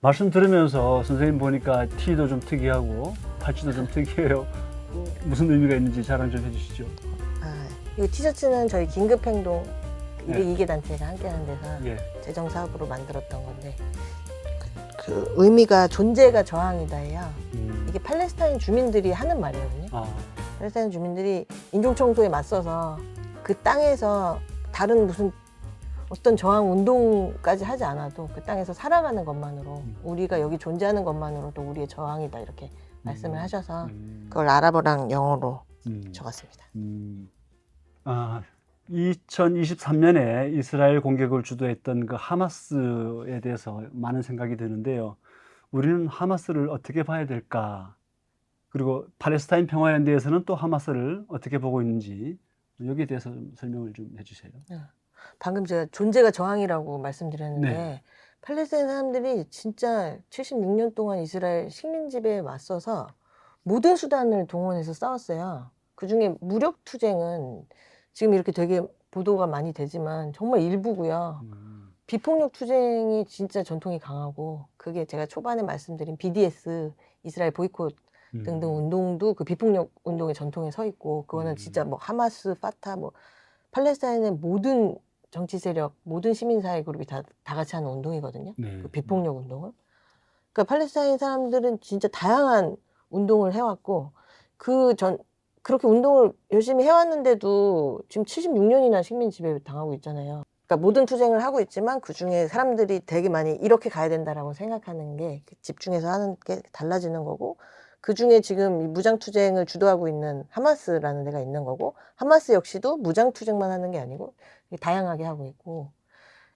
말씀 들으면서 선생님 보니까 티도 좀 특이하고 팔찌도 좀 특이해요. 무슨 의미가 있는지 자랑 좀 해주시죠. 이 티셔츠는 저희 긴급행동 네. 202개 단체가 함께하는 데서 예. 재정 사업으로 만들었던 건데 그 의미가 존재가 저항이다예요. 이게 팔레스타인 주민들이 하는 말이거든요. 팔레스타인 주민들이 인종 청소에 맞서서 그 땅에서 다른 무슨 어떤 저항 운동까지 하지 않아도 그 땅에서 살아가는 것만으로 우리가 여기 존재하는 것만으로도 우리의 저항이다 이렇게 말씀을 하셔서 그걸 아랍어랑 영어로 적었습니다. 2023년에 이스라엘 공격을 주도했던 그 하마스에 대해서 많은 생각이 드는데요. 우리는 하마스를 어떻게 봐야 될까? 그리고 팔레스타인 평화연대에서는 또 하마스를 어떻게 보고 있는지 여기에 대해서 좀 설명을 좀 해주세요. 방금 제가 존재가 저항이라고 말씀드렸는데 네. 팔레스타인 사람들이 진짜 76년 동안 이스라엘 식민지배에 맞서서 모든 수단을 동원해서 싸웠어요. 그중에 무력 투쟁은 지금 이렇게 되게 보도가 많이 되지만 정말 일부고요. 비폭력 투쟁이 진짜 전통이 강하고 그게 제가 초반에 말씀드린 BDS, 이스라엘 보이콧 등등 운동도 그 비폭력 운동의 전통에 서 있고 그거는 진짜 뭐 하마스, 파타, 뭐 팔레스타인의 모든 정치 세력, 모든 시민사회 그룹이 다 같이 하는 운동이거든요. 네. 그 비폭력 운동을. 그러니까 팔레스타인 사람들은 진짜 다양한 운동을 해왔고 그렇게 운동을 열심히 해왔는데도 지금 76년이나 식민 지배 당하고 있잖아요. 그러니까 모든 투쟁을 하고 있지만 그 중에 사람들이 되게 많이 이렇게 가야 된다라고 생각하는 게 집중해서 하는 게 달라지는 거고 그 중에 지금 이 무장 투쟁을 주도하고 있는 하마스라는 데가 있는 거고 하마스 역시도 무장 투쟁만 하는 게 아니고 다양하게 하고 있고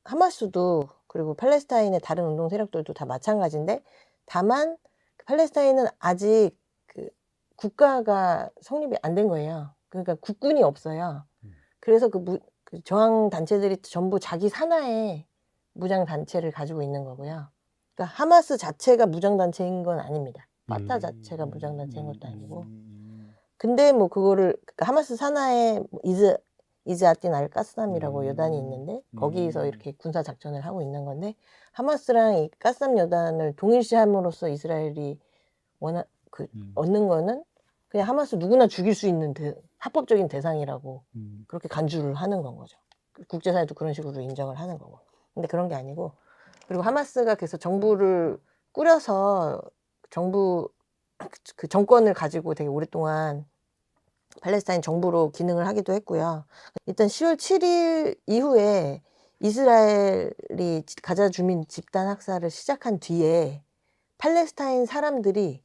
하마스도 그리고 팔레스타인의 다른 운동 세력들도 다 마찬가지인데 다만 팔레스타인은 아직 그 국가가 성립이 안 된 거예요. 그러니까 국군이 없어요. 그래서 그 저항 단체들이 전부 자기 산하에 무장 단체를 가지고 있는 거고요. 그러니까 하마스 자체가 무장 단체인 건 아닙니다. 파타 자체가 무장 단체인 것도 아니고. 근데 뭐 그거를 그러니까 하마스 산하에 이즈아틴 알 까쌈이라고 여단이 있는데 거기서 이렇게 군사 작전을 하고 있는 건데 하마스랑 이 까쌈 여단을 동일시함으로써 이스라엘이 얻는 거는 그냥 하마스 누구나 죽일 수 있는 합법적인 대상이라고 그렇게 간주를 하는 건 거죠. 국제사회도 그런 식으로 인정을 하는 거고. 근데 그런 게 아니고 그리고 하마스가 그래서 정부를 꾸려서 그 정권을 가지고 되게 오랫동안 팔레스타인 정부로 기능을 하기도 했고요. 일단 10월 7일 이후에 이스라엘이 가자 주민 집단 학살을 시작한 뒤에 팔레스타인 사람들이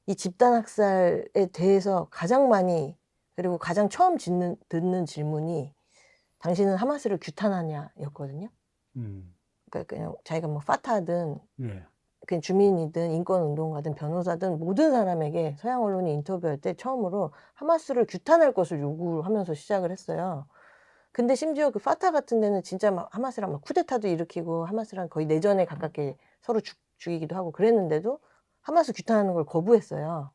이 집단 학살에 대해서 가장 많이 그리고 가장 처음 듣는 질문이 당신은 하마스를 규탄하냐였거든요. 그러니까 그냥 자기가 뭐 파타든 예. 그냥 주민이든 인권운동가든 변호사든 모든 사람에게 서양 언론이 인터뷰할 때 처음으로 하마스를 규탄할 것을 요구하면서 시작을 했어요. 근데 심지어 그 파타 같은 데는 진짜 막 하마스랑 막 쿠데타도 일으키고 하마스랑 거의 내전에 가깝게 서로 죽이기도 하고 그랬는데도 하마스 규탄하는 걸 거부했어요.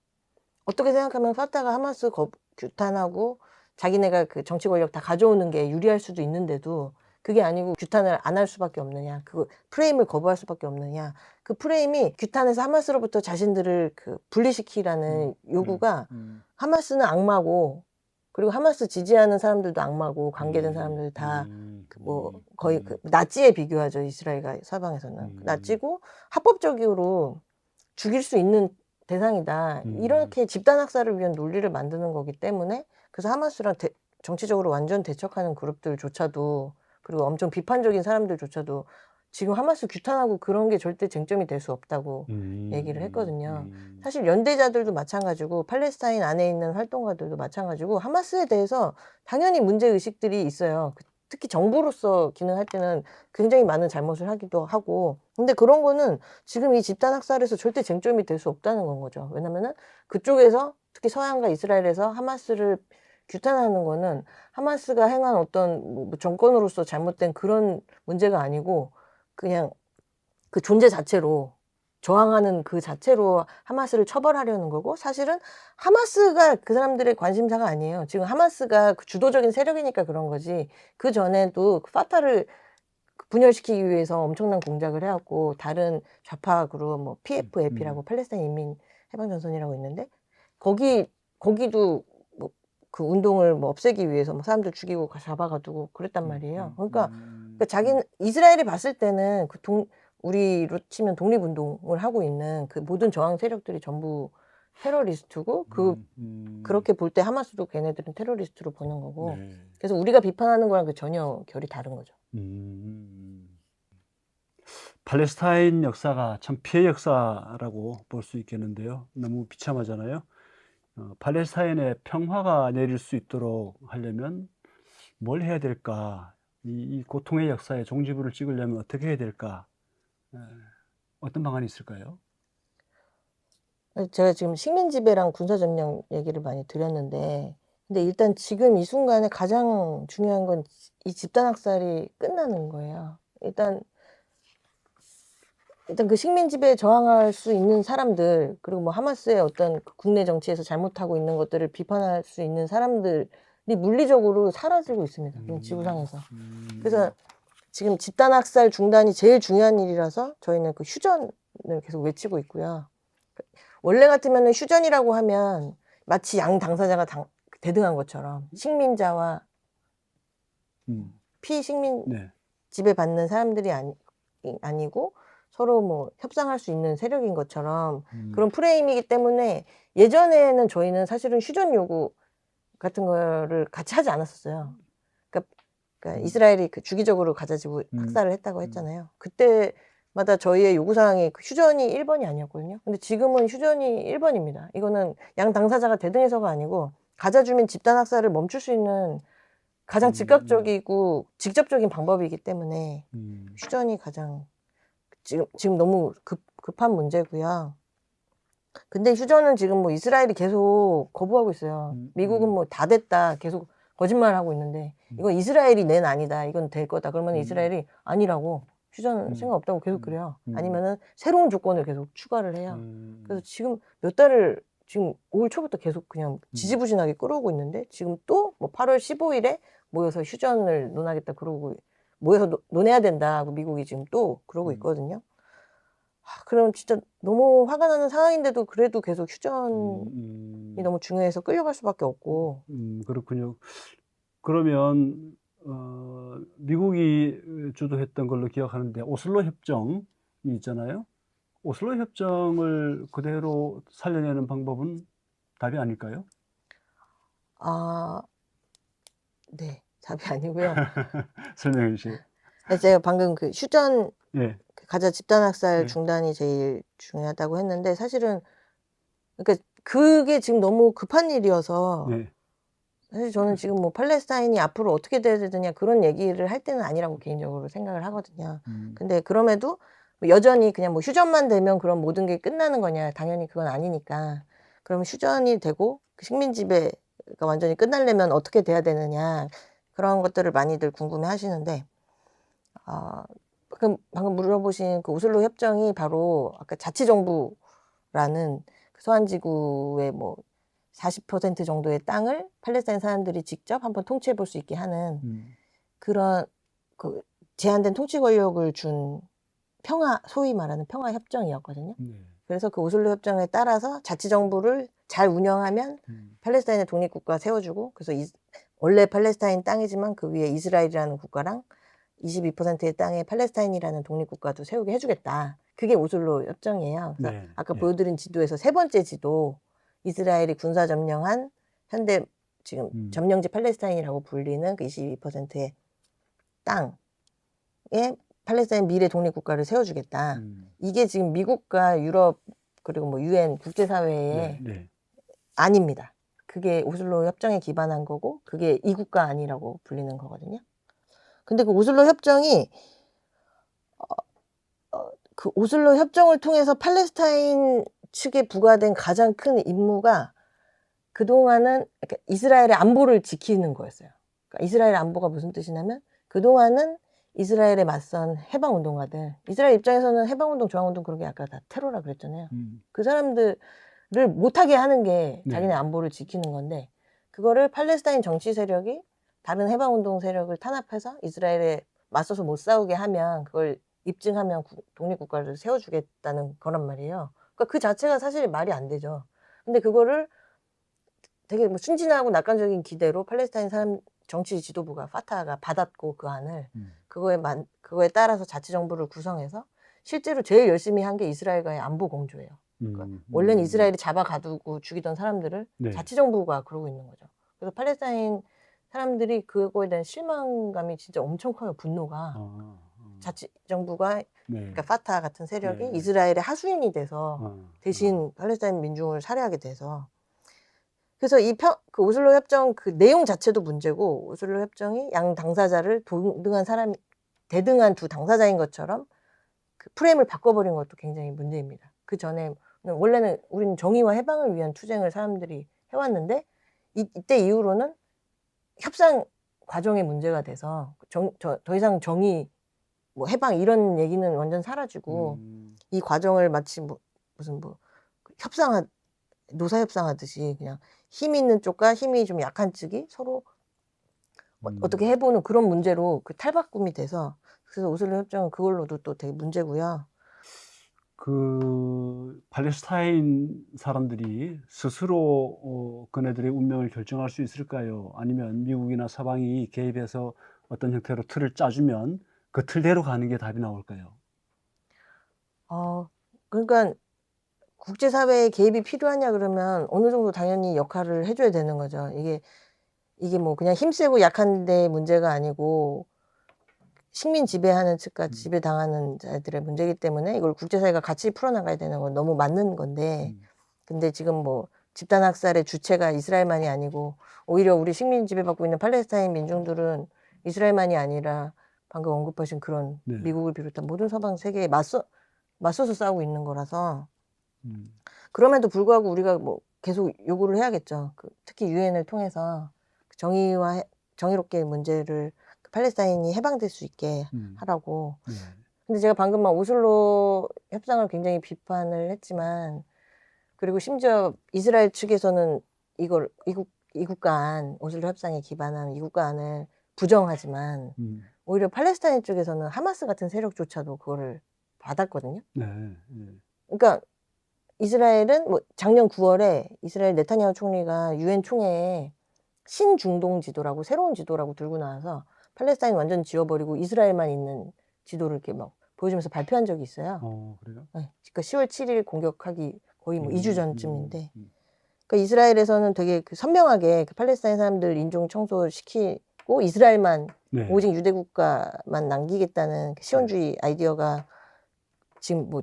어떻게 생각하면 파타가 하마스 규탄하고 자기네가 그 정치 권력 다 가져오는 게 유리할 수도 있는데도 그게 아니고 규탄을 안 할 수밖에 없느냐, 그 프레임을 거부할 수밖에 없느냐, 그 프레임이 규탄해서 하마스로부터 자신들을 그 분리시키라는 요구가 하마스는 악마고 그리고 하마스 지지하는 사람들도 악마고 관계된 사람들 다 뭐 거의 그 나치에 비교하죠. 이스라엘과 서방에서는 나치고 합법적으로 죽일 수 있는 대상이다. 이렇게 집단 학살을 위한 논리를 만드는 거기 때문에 그래서 하마스랑 정치적으로 완전 대척하는 그룹들조차도 그리고 엄청 비판적인 사람들조차도 지금 하마스 규탄하고 그런 게 절대 쟁점이 될 수 없다고 얘기를 했거든요. 사실 연대자들도 마찬가지고 팔레스타인 안에 있는 활동가들도 마찬가지고 하마스에 대해서 당연히 문제의식들이 있어요. 특히 정부로서 기능할 때는 굉장히 많은 잘못을 하기도 하고 근데 그런 거는 지금 이 집단 학살에서 절대 쟁점이 될 수 없다는 건 거죠. 왜냐면은 그쪽에서 특히 서양과 이스라엘에서 하마스를 규탄하는 거는 하마스가 행한 어떤 뭐 정권으로서 잘못된 그런 문제가 아니고 그냥 그 존재 자체로 저항하는 그 자체로 하마스를 처벌하려는 거고 사실은 하마스가 그 사람들의 관심사가 아니에요. 지금 하마스가 그 주도적인 세력이니까 그런 거지 그 전에도 파타를 분열시키기 위해서 엄청난 공작을 해왔고 다른 좌파 그룹 뭐 PFLP라고 음. 팔레스타인 인민 해방전선이라고 있는데 거기도 뭐 그 운동을 뭐 없애기 위해서 뭐 사람들 죽이고 잡아가두고 그랬단 말이에요. 그러니까 자기는 이스라엘이 봤을 때는 우리로 치면 독립운동을 하고 있는 그 모든 저항 세력들이 전부 테러리스트고 그렇게 볼 때 하마스도 걔네들은 테러리스트로 보는 거고 네. 그래서 우리가 비판하는 거랑 그 전혀 결이 다른 거죠. 팔레스타인 역사가 참 피해 역사라고 볼 수 있겠는데요. 너무 비참하잖아요. 팔레스타인에 평화가 내릴 수 있도록 하려면 뭘 해야 될까? 이 고통의 역사에 종지부를 찍으려면 어떻게 해야 될까? 에, 어떤 방안이 있을까요? 제가 지금 식민 지배랑 군사 점령 얘기를 많이 드렸는데 근데 일단 지금 이 순간에 가장 중요한 건 이 집단 학살이 끝나는 거예요. 일단 그 식민 지배에 저항할 수 있는 사람들 그리고 뭐 하마스의 어떤 그 국내 정치에서 잘못하고 있는 것들을 비판할 수 있는 사람들이 물리적으로 사라지고 있습니다. 지구상에서. 그래서 지금 집단 학살 중단이 제일 중요한 일이라서 저희는 그 휴전을 계속 외치고 있고요. 원래 같으면은 휴전이라고 하면 마치 양 당사자가 대등한 것처럼 식민자와 피식민 네. 지배받는 사람들이 아니고 서로 뭐 협상할 수 있는 세력인 것처럼 그런 프레임이기 때문에 예전에는 저희는 사실은 휴전 요구 같은 거를 같이 하지 않았었어요. 그러니까 이스라엘이 그 주기적으로 가자 지구 학살을 했다고 했잖아요. 그때마다 저희의 요구사항이 그 휴전이 1번이 아니었거든요. 근데 지금은 휴전이 1번입니다. 이거는 양 당사자가 대등해서가 아니고 가자 주민 집단 학살을 멈출 수 있는 가장 즉각적이고 직접적인 방법이기 때문에 휴전이 가장 지금 너무 급한 문제고요. 근데 휴전은 지금 뭐 이스라엘이 계속 거부하고 있어요. 미국은 뭐 다 됐다 계속 거짓말하고 있는데 이건 이스라엘이 낸 아니다. 이건 될 거다. 그러면 이스라엘이 아니라고 휴전 생각 없다고 계속 그래요. 아니면은 새로운 조건을 계속 추가를 해요. 그래서 지금 몇 달을 지금 올 초부터 계속 그냥 지지부진하게 끌어오고 있는데 지금 또 뭐 8월 15일에 모여서 휴전을 논하겠다 그러고 모여서 논해야 된다고 미국이 지금 또 그러고 있거든요. 그럼 진짜 너무 화가 나는 상황인데도 그래도 계속 휴전이 너무 중요해서 끌려갈 수밖에 없고. 그렇군요. 그러면 미국이 주도했던 걸로 기억하는데 오슬로 협정이 있잖아요. 오슬로 협정을 그대로 살려내는 방법은 답이 아닐까요? 아, 네. 답이 아니고요. 설명해 주세요. 제가 방금 그 휴전 예. 가자 집단 학살 네. 중단이 제일 중요하다고 했는데 사실은 그러니까 그게 지금 너무 급한 일이어서 네. 사실 저는 지금 뭐 팔레스타인이 앞으로 어떻게 돼야 되느냐 그런 얘기를 할 때는 아니라고 개인적으로 생각을 하거든요. 근데 그럼에도 여전히 그냥 뭐 휴전만 되면 그럼 모든 게 끝나는 거냐 당연히 그건 아니니까 그럼 휴전이 되고 그 식민 지배가 완전히 끝나려면 어떻게 돼야 되느냐 그런 것들을 많이들 궁금해 하시는데 방금 물어보신 그 오슬로 협정이 바로 아까 자치정부라는 그 소환지구의 뭐 40% 정도의 땅을 팔레스타인 사람들이 직접 한번 통치해 볼 수 있게 하는 그런 그 제한된 통치 권력을 준 소위 말하는 평화 협정이었거든요. 그래서 그 오슬로 협정에 따라서 자치정부를 잘 운영하면 팔레스타인의 독립국가 세워주고 그래서 원래 팔레스타인 땅이지만 그 위에 이스라엘이라는 국가랑 22%의 땅에 팔레스타인이라는 독립국가도 세우게 해주겠다. 그게 오슬로 협정이에요. 그래서 네. 아까 예. 보여드린 지도에서 세 번째 지도 이스라엘이 군사 점령한 현대 지금 점령지 팔레스타인이라고 불리는 그 22%의 땅에 팔레스타인 미래 독립국가를 세워주겠다. 이게 지금 미국과 유럽 그리고 뭐 UN 국제사회의 네. 아닙니다. 그게 오슬로 협정에 기반한 거고 그게 이국가 아니라고 불리는 거거든요. 근데 그 오슬로 협정이 그 오슬로 협정을 통해서 팔레스타인 측에 부과된 가장 큰 임무가 그동안은 그러니까 이스라엘의 안보를 지키는 거였어요. 그러니까 이스라엘 안보가 무슨 뜻이냐면 그동안은 이스라엘에 맞선 해방운동가들 이스라엘 입장에서는 해방운동, 저항운동 그런 게 아까 다 테러라 그랬잖아요. 그 사람들을 못하게 하는 게 자기네 안보를 지키는 건데 그거를 팔레스타인 정치 세력이 다른 해방운동 세력을 탄압해서 이스라엘의 맞서서 못 싸우게 하면 그걸 입증하면 독립국가를 세워주겠다는 거란 말이에요. 그러니까 그 자체가 사실 말이 안 되죠. 근데 그거를 되게 뭐 순진하고 낙관적인 기대로 팔레스타인 사람 정치 지도부가 파타가 받았고 그 안을 그거에 따라서 자치정부를 구성해서 실제로 제일 열심히 한 게 이스라엘과의 안보 공조예요. 그러니까 원래는 이스라엘이 잡아가두고 죽이던 사람들을 네. 자치정부가 그러고 있는 거죠. 그래서 팔레스타인 사람들이 그거에 대한 실망감이 진짜 엄청 커요. 분노가. 자치정부가 네. 그러니까 파타 같은 세력이 네. 이스라엘의 하수인이 돼서 대신 팔레스타인 민중을 살해하게 돼서 그래서 그 오슬로 협정 그 내용 자체도 문제고 오슬로 협정이 양 당사자를 대등한 두 당사자인 것처럼 그 프레임을 바꿔버린 것도 굉장히 문제입니다. 그 전에 원래는 우리는 정의와 해방을 위한 투쟁을 사람들이 해왔는데 이때 이후로는 협상 과정의 문제가 돼서 더 이상 정의 뭐 해방 이런 얘기는 완전 사라지고 이 과정을 마치 무슨 노사 협상하듯이 그냥 힘이 있는 쪽과 힘이 좀 약한 측이 서로 어떻게 해보는 그런 문제로 그 탈바꿈이 돼서 그래서 오슬로 협정은 그걸로도 또 되게 문제고요. 그 팔레스타인 사람들이 스스로 그네들의 운명을 결정할 수 있을까요? 아니면 미국이나 서방이 개입해서 어떤 형태로 틀을 짜주면 그 틀대로 가는 게 답이 나올까요? 그러니까 국제사회의 개입이 필요하냐 그러면 어느 정도 당연히 역할을 해줘야 되는 거죠. 이게 뭐 그냥 힘세고 약한데 문제가 아니고 식민 지배하는 측과 지배당하는 자들의 문제이기 때문에 이걸 국제사회가 같이 풀어나가야 되는 건 너무 맞는 건데 근데 지금 뭐 집단 학살의 주체가 이스라엘만이 아니고 오히려 우리 식민 지배받고 있는 팔레스타인 민중들은 이스라엘만이 아니라 방금 언급하신 그런 네. 미국을 비롯한 모든 서방 세계에 맞서서 싸우고 있는 거라서 음. 그럼에도 불구하고 우리가 뭐 계속 요구를 해야겠죠. 특히 유엔을 통해서 정의롭게 문제를 팔레스타인이 해방될 수 있게 하라고. 네. 근데 제가 방금 막 오슬로 협상을 굉장히 비판을 했지만 그리고 심지어 이스라엘 측에서는 이걸 이 국가안 오슬로 협상에 기반한 이 국가안을 부정하지만 오히려 팔레스타인 쪽에서는 하마스 같은 세력조차도 그거를 받았거든요. 네. 네. 그러니까 이스라엘은 뭐 작년 9월에 이스라엘 네타냐후 총리가 유엔 총회에 신중동 지도라고 새로운 지도라고 들고 나와서 팔레스타인 완전 지워버리고 이스라엘만 있는 지도를 이렇게 막 보여주면서 발표한 적이 있어요. 그래요? 네, 그러니까 10월 7일 공격하기 거의 뭐 2주 전쯤인데 그러니까 이스라엘에서는 되게 선명하게 그 팔레스타인 사람들 인종 청소시키고 이스라엘만 네. 오직 유대 국가만 남기겠다는 시온주의 아이디어가 지금 뭐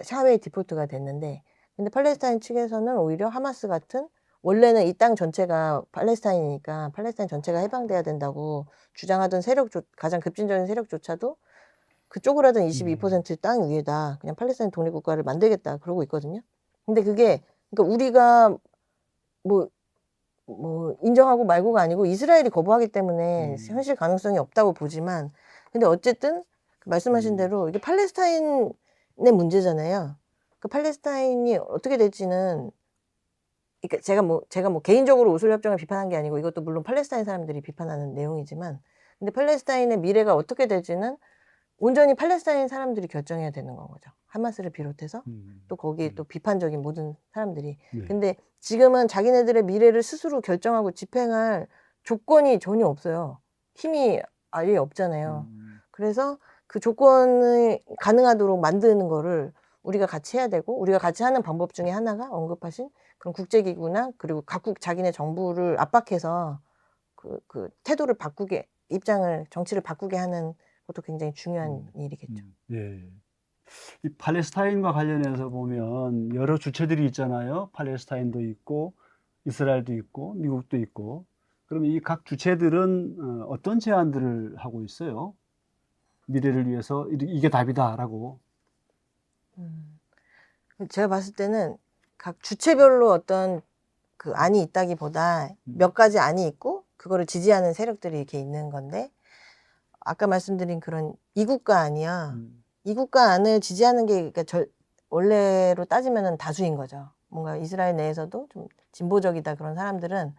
사회의 디폴트가 됐는데 근데 팔레스타인 측에서는 오히려 하마스 같은 원래는 이 땅 전체가 팔레스타인이니까 팔레스타인 전체가 해방돼야 된다고 주장하던 가장 급진적인 세력조차도 그 쪼그라든 22% 땅 위에다 그냥 팔레스타인 독립국가를 만들겠다 그러고 있거든요. 근데 그러니까 우리가 뭐 인정하고 말고가 아니고 이스라엘이 거부하기 때문에 현실 가능성이 없다고 보지만 근데 어쨌든 말씀하신 대로 이게 팔레스타인의 문제잖아요. 그 팔레스타인이 어떻게 될지는 그러니까 제가 뭐 개인적으로 오슬로 협정을 비판한 게 아니고 이것도 물론 팔레스타인 사람들이 비판하는 내용이지만 근데 팔레스타인의 미래가 어떻게 될지는 온전히 팔레스타인 사람들이 결정해야 되는 건 거죠. 하마스를 비롯해서 또 거기에 또 비판적인 모든 사람들이. 네. 근데 지금은 자기네들의 미래를 스스로 결정하고 집행할 조건이 전혀 없어요. 힘이 아예 없잖아요. 그래서 그 조건을 가능하도록 만드는 거를 우리가 같이 해야 되고 우리가 같이 하는 방법 중에 하나가 언급하신 그런 국제기구나 그리고 각국 자기네 정부를 압박해서 그 태도를 바꾸게 정치를 바꾸게 하는 것도 굉장히 중요한 일이겠죠. 예. 이 팔레스타인과 관련해서 보면 여러 주체들이 있잖아요. 팔레스타인도 있고 이스라엘도 있고 미국도 있고. 그러면 이 각 주체들은 어떤 제안들을 하고 있어요? 미래를 위해서 이게 답이다라고. 제가 봤을 때는 각 주체별로 어떤 그 안이 있다기보다 몇 가지 안이 있고 그거를 지지하는 세력들이 이렇게 있는 건데 아까 말씀드린 그런 이국가 안이야. 이국가 안을 지지하는 게 그러니까 원래로 따지면은 다수인 거죠. 뭔가 이스라엘 내에서도 좀 진보적이다 그런 사람들은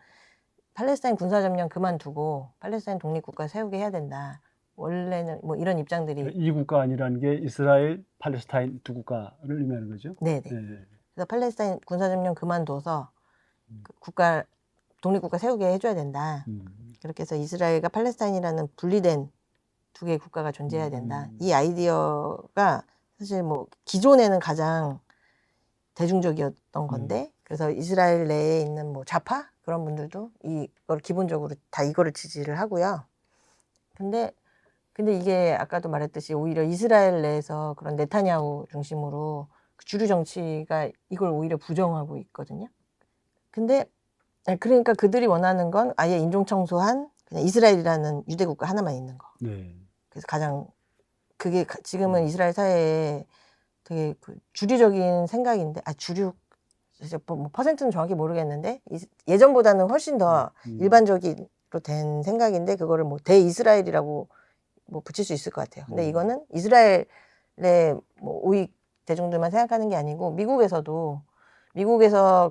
팔레스타인 군사점령 그만두고 팔레스타인 독립국가 세우게 해야 된다. 원래는 뭐 이런 입장들이 이 국가 아니라는 게 이스라엘, 팔레스타인 두 국가를 의미하는 거죠. 네네. 네. 그래서 팔레스타인 군사점령 그만둬서 음. 그 국가 독립국가 세우게 해줘야 된다. 그렇게 해서 이스라엘과 팔레스타인이라는 분리된 두 개의 국가가 존재해야 된다. 이 아이디어가 사실 뭐 기존에는 가장 대중적이었던 건데 그래서 이스라엘 내에 있는 뭐 좌파 그런 분들도 이걸 기본적으로 다 이거를 지지를 하고요. 근데 이게 아까도 말했듯이 오히려 이스라엘 내에서 그런 네타냐후 중심으로 그 주류 정치가 이걸 오히려 부정하고 있거든요. 근데 그러니까 그들이 원하는 건 아예 인종 청소한 그냥 이스라엘이라는 유대 국가 하나만 있는 거. 네. 그래서 가장 그게 지금은 이스라엘 사회에 되게 그 주류적인 생각인데 주류 이제 뭐 퍼센트는 정확히 모르겠는데 예전보다는 훨씬 더 일반적으로 된 생각인데 그거를 뭐 대이스라엘이라고 뭐 붙일 수 있을 것 같아요. 근데 이거는 이스라엘의 뭐 우익 대중들만 생각하는 게 아니고 미국에서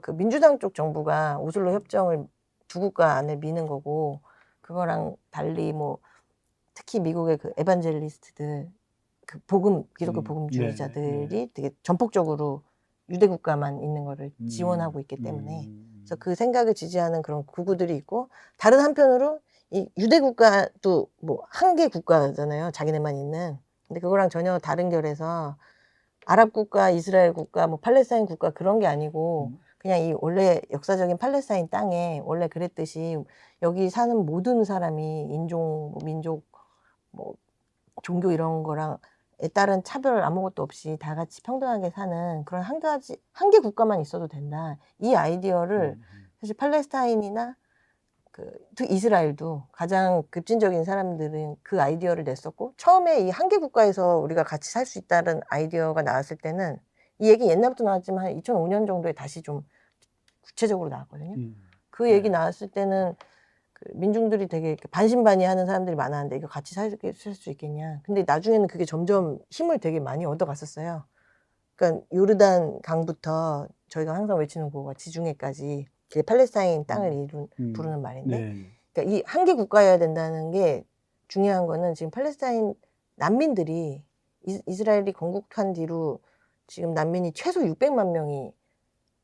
그 민주당 쪽 정부가 오슬로 협정을 두 국가 안에 미는 거고 그거랑 달리 뭐 특히 미국의 그 에반젤리스트들 그 기독교 복음주의자들이 되게 전폭적으로 유대 국가만 있는 거를 지원하고 있기 때문에 그래서 그 생각을 지지하는 그런 구구들이 있고 다른 한편으로 이 유대 국가도 뭐 한 개 국가잖아요. 자기네만 있는. 근데 그거랑 전혀 다른 결에서 아랍 국가, 이스라엘 국가, 뭐 팔레스타인 국가 그런 게 아니고 그냥 이 원래 역사적인 팔레스타인 땅에 원래 그랬듯이 여기 사는 모든 사람이 인종, 뭐 민족, 뭐 종교 이런 거랑 에 따른 차별 아무것도 없이 다 같이 평등하게 사는 그런 한 개 국가만 있어도 된다. 이 아이디어를 사실 팔레스타인이나 이스라엘도 가장 급진적인 사람들은 그 아이디어를 냈었고 처음에 이 한 개 국가에서 우리가 같이 살 수 있다는 아이디어가 나왔을 때는 이 얘기 옛날부터 나왔지만 한 2005년 정도에 다시 좀 구체적으로 나왔거든요. 그 얘기 나왔을 때는 그 민중들이 되게 반신반의하는 사람들이 많았는데 이거 같이 살 수 있겠냐. 근데 나중에는 그게 점점 힘을 되게 많이 얻어갔었어요. 그러니까 요르단 강부터 저희가 항상 외치는 구호가 지중해까지 팔레스타인 땅을 부르는 말인데 네. 그러니까 이 한 개 국가여야 된다는 게 중요한 거는 지금 팔레스타인 난민들이 이스라엘이 건국한 뒤로 지금 난민이 최소 600만 명이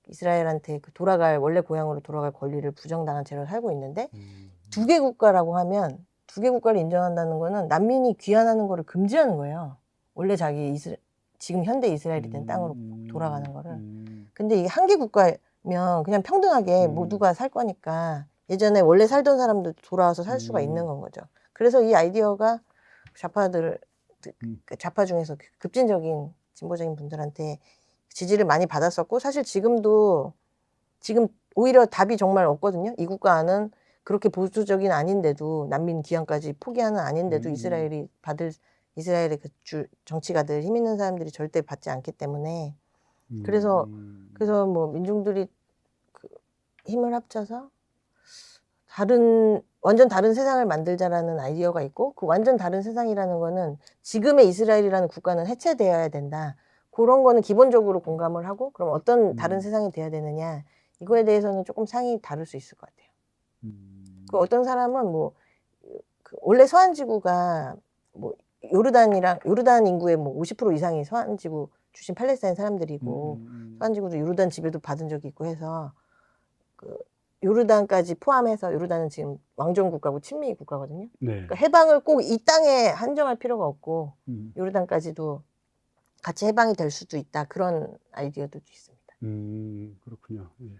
이스라엘한테 원래 고향으로 돌아갈 권리를 부정당한 채로 살고 있는데 두 개 국가라고 하면 두 개 국가를 인정한다는 거는 난민이 귀환하는 거를 금지하는 거예요. 원래 지금 현대 이스라엘이 된 땅으로 돌아가는 거를. 근데 이게 한 개 국가면 그냥 평등하게 모두가 살 거니까 예전에 원래 살던 사람도 돌아와서 살 수가 있는 건 거죠. 그래서 이 아이디어가 좌파 중에서 급진적인 진보적인 분들한테 지지를 많이 받았었고 사실 지금 오히려 답이 정말 없거든요. 이 국가는 그렇게 보수적인 아닌데도 난민 귀환까지 포기하는 아닌데도 이스라엘의 정치가들 힘 있는 사람들이 절대 받지 않기 때문에 그래서 뭐 민중들이 힘을 합쳐서 완전 다른 세상을 만들자라는 아이디어가 있고 그 완전 다른 세상이라는 거는 지금의 이스라엘이라는 국가는 해체되어야 된다. 그런 거는 기본적으로 공감을 하고 그럼 어떤 다른 세상이 돼야 되느냐 이거에 대해서는 조금 상이 다를 수 있을 것 같아요. 어떤 사람은 뭐 원래 서한지구가 뭐 요르단 인구의 뭐 50% 이상이 서한지구 출신 팔레스타인 사람들이고 서한지구도 요르단 지배도 받은 적이 있고 해서 요르단까지 포함해서 요르단은 지금 왕정 국가고 친미 국가거든요. 네. 그러니까 해방을 꼭 이 땅에 한정할 필요가 없고 요르단까지도 같이 해방이 될 수도 있다. 그런 아이디어도 있습니다. 그렇군요. 예.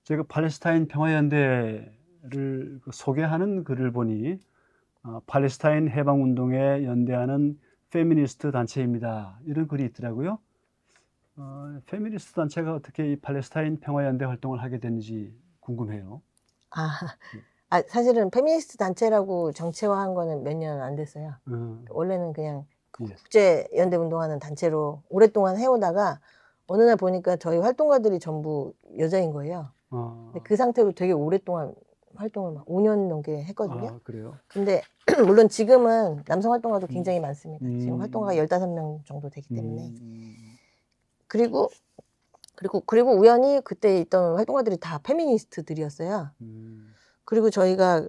제가 팔레스타인 평화연대를 소개하는 글을 보니 팔레스타인 해방운동에 연대하는 페미니스트 단체입니다. 이런 글이 있더라고요. 페미니스트 단체가 어떻게 이 팔레스타인 평화연대 활동을 하게 됐는지 궁금해요. 사실은 페미니스트 단체라고 정체화한 거는 몇 년 안 됐어요. 원래는 그냥 국제연대 운동하는 단체로 오랫동안 해오다가 어느 날 보니까 저희 활동가들이 전부 여자인 거예요. 근데 그 상태로 되게 오랫동안 활동을 막 5년 넘게 했거든요. 그래요? 근데 물론 지금은 남성 활동가도 굉장히 많습니다. 지금 활동가가 15명 정도 되기 때문에. 그리고 우연히 그때 있던 활동가들이 다 페미니스트들이었어요. 그리고 저희가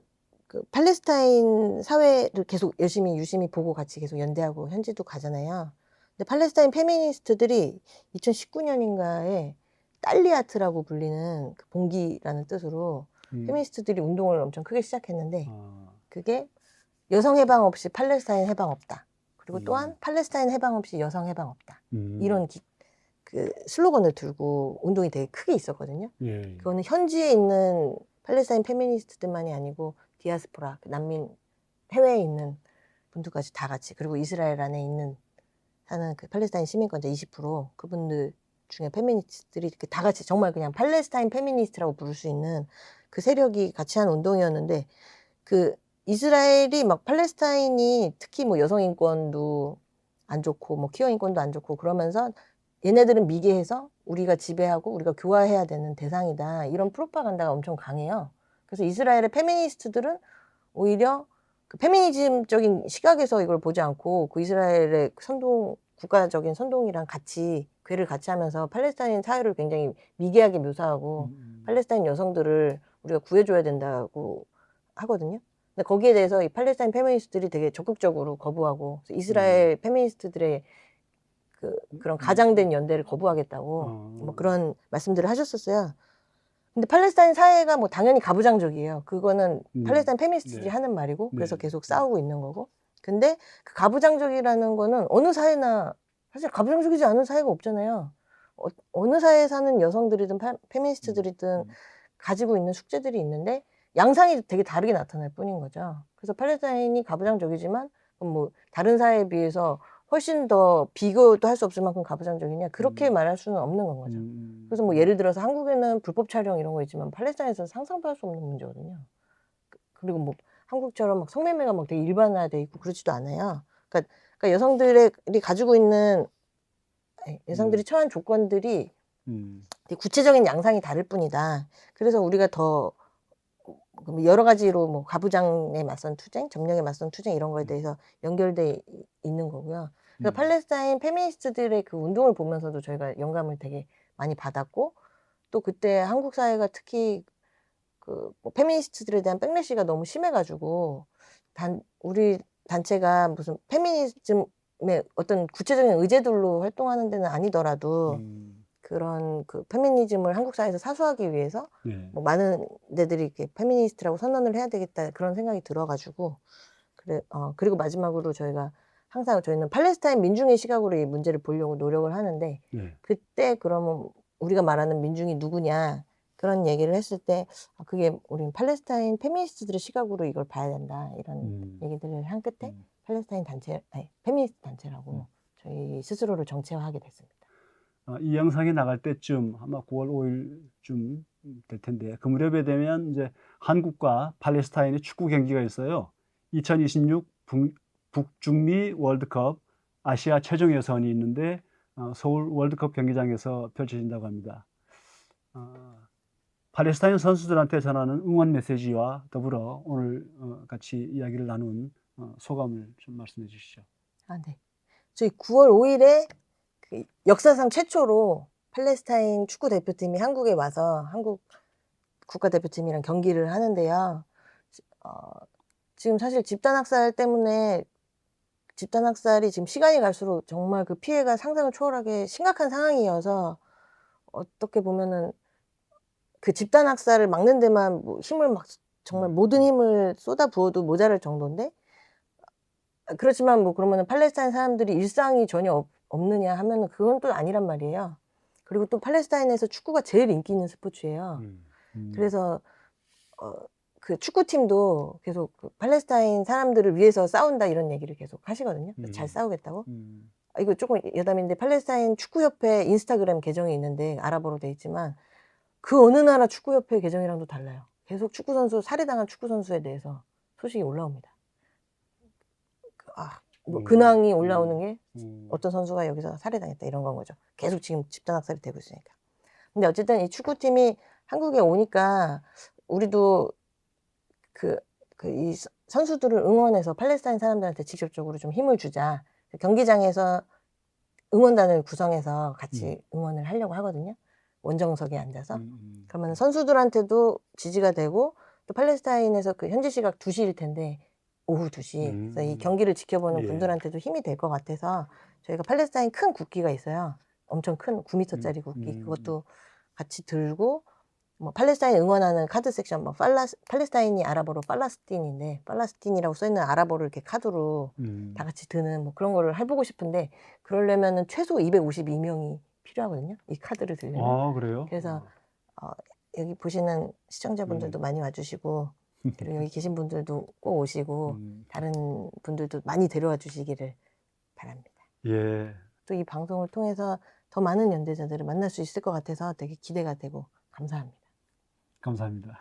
그 팔레스타인 사회를 계속 열심히 유심히 보고 같이 계속 연대하고 현지도 가잖아요. 근데 팔레스타인 페미니스트들이 2019년인가에 딸리아트라고 불리는 그 봉기라는 뜻으로 페미니스트들이 운동을 엄청 크게 시작했는데 그게 여성 해방 없이 팔레스타인 해방 없다. 그리고 또한 팔레스타인 해방 없이 여성 해방 없다. 이런 그 슬로건을 들고 운동이 되게 크게 있었거든요. 예. 그거는 현지에 있는 팔레스타인 페미니스트들만이 아니고 디아스포라, 그 난민 해외에 있는 분들까지 다 같이, 그리고 이스라엘 안에 있는 사는 그 팔레스타인 시민권자 20% 그분들 중에 페미니스트들이 이렇게 다 같이 정말 그냥 팔레스타인 페미니스트라고 부를 수 있는 그 세력이 같이 한 운동이었는데, 그 이스라엘이 막 팔레스타인이 특히 뭐 여성 인권도 안 좋고 뭐 퀴어 인권도 안 좋고 그러면서 얘네들은 미개해서 우리가 지배하고 우리가 교화해야 되는 대상이다, 이런 프로파간다가 엄청 강해요. 그래서 이스라엘의 페미니스트들은 오히려 그 페미니즘적인 시각에서 이걸 보지 않고 그 이스라엘의 선동, 국가적인 선동이랑 같이 궤를 같이 하면서 팔레스타인 사회를 굉장히 미개하게 묘사하고 팔레스타인 여성들을 우리가 구해줘야 된다고 하거든요. 근데 거기에 대해서 이 팔레스타인 페미니스트들이 되게 적극적으로 거부하고 이스라엘 페미니스트들의 그런 가장된 연대를 거부하겠다고 뭐 그런 말씀들을 하셨었어요. 근데 팔레스타인 사회가 뭐 당연히 가부장적이에요. 그거는 팔레스타인 페미니스트들이 네. 하는 말이고 그래서 네. 계속 싸우고 있는 거고. 근데 그 가부장적이라는 거는 어느 사회나 사실 가부장적이지 않은 사회가 없잖아요. 어느 사회에 사는 여성들이든 페미니스트들이든 가지고 있는 숙제들이 있는데 양상이 되게 다르게 나타날 뿐인 거죠. 그래서 팔레스타인이 가부장적이지만 뭐 다른 사회에 비해서 훨씬 더 비교도 할 수 없을 만큼 가부장적이냐, 그렇게 말할 수는 없는 건 거죠. 그래서 뭐 예를 들어서 한국에는 불법 촬영 이런 거 있지만 팔레스타인에서는 상상도 할 수 없는 문제거든요. 그리고 뭐 한국처럼 막 성매매가 막 되게 일반화돼 있고 그렇지도 않아요. 그러니까 여성들이 가지고 있는 여성들이 처한 조건들이 되게 구체적인 양상이 다를 뿐이다. 그래서 우리가 더 여러 가지로 뭐 가부장에 맞선 투쟁, 점령에 맞선 투쟁 이런 거에 대해서 연결돼 있는 거고요. 그래서 팔레스타인 페미니스트들의 그 운동을 보면서도 저희가 영감을 되게 많이 받았고, 또 그때 한국 사회가 특히 그 뭐 페미니스트들에 대한 백래시가 너무 심해가지고 우리 단체가 무슨 페미니즘의 어떤 구체적인 의제들로 활동하는 데는 아니더라도 그런 그 페미니즘을 한국 사회에서 사수하기 위해서 네. 뭐 많은 데들이 이렇게 페미니스트라고 선언을 해야 되겠다, 그런 생각이 들어가지고 그리고 마지막으로 저희가 항상 저희는 팔레스타인 민중의 시각으로 이 문제를 보려고 노력을 하는데 네. 그때 그러면 우리가 말하는 민중이 누구냐, 그런 얘기를 했을 때 그게 우리는 팔레스타인 페미니스트들의 시각으로 이걸 봐야 된다, 이런 얘기들을 한 끝에 팔레스타인 단체, 아니 페미니스트 단체라고 저희 스스로를 정체화하게 됐습니다. 이 영상이 나갈 때쯤 아마 9월 5일쯤 될 텐데, 그 무렵에 되면 이제 한국과 팔레스타인의 축구 경기가 있어요. 2026 북중미 월드컵 아시아 최종 예선이 있는데 서울 월드컵 경기장에서 펼쳐진다고 합니다. 팔레스타인 선수들한테 전하는 응원 메시지와 더불어 오늘 같이 이야기를 나눈 소감을 좀 말씀해 주시죠. 네. 저희 9월 5일에 그 역사상 최초로 팔레스타인 축구 대표팀이 한국에 와서 한국 국가대표팀이랑 경기를 하는데요. 지금 사실 집단학살 때문에, 집단학살이 지금 시간이 갈수록 정말 그 피해가 상상을 초월하게 심각한 상황이어서 어떻게 보면은 그 집단학살을 막는 데만 뭐 힘을 막 정말 모든 힘을 쏟아부어도 모자랄 정도인데, 그렇지만 뭐 그러면은 팔레스타인 사람들이 일상이 전혀 없느냐 하면은 그건 또 아니란 말이에요. 그리고 또 팔레스타인에서 축구가 제일 인기 있는 스포츠예요. 그래서 그 축구팀도 계속 그 팔레스타인 사람들을 위해서 싸운다 이런 얘기를 계속 하시거든요. 잘 싸우겠다고. 이거 조금 여담인데 팔레스타인 축구협회 인스타그램 계정이 있는데 아랍어로 돼 있지만 그 어느 나라 축구협회 계정이랑도 달라요. 계속 축구선수, 살해당한 축구선수에 대해서 소식이 올라옵니다. 뭐 근황이 올라오는 게 어떤 선수가 여기서 살해당했다 이런 건 거죠. 계속 지금 집단학살이 되고 있으니까. 근데 어쨌든 이 축구팀이 한국에 오니까 우리도 이 선수들을 응원해서 팔레스타인 사람들한테 직접적으로 좀 힘을 주자. 경기장에서 응원단을 구성해서 같이 응원을 하려고 하거든요. 원정석에 앉아서. 그러면 선수들한테도 지지가 되고 또 팔레스타인에서 그 현지 시각 2시일 텐데 오후 2시. 그래서 이 경기를 지켜보는 예. 분들한테도 힘이 될 것 같아서 저희가 팔레스타인 큰 국기가 있어요. 엄청 큰 9m짜리 국기. 그것도 같이 들고 뭐 팔레스타인 응원하는 카드 섹션, 뭐 팔레스타인이 아랍어로 팔라스틴인데 팔라스틴이라고 써 있는 아랍어를 이렇게 카드로 다 같이 드는 뭐 그런 거를 해보고 싶은데 그러려면은 최소 252명이 필요하거든요. 이 카드를 들려면. 아, 그래요? 그래서 여기 보시는 시청자분들도 많이 와주시고 그리고 여기 계신 분들도 꼭 오시고 다른 분들도 많이 데려와 주시기를 바랍니다. 예. 또 이 방송을 통해서 더 많은 연대자들을 만날 수 있을 것 같아서 되게 기대가 되고 감사합니다. 감사합니다.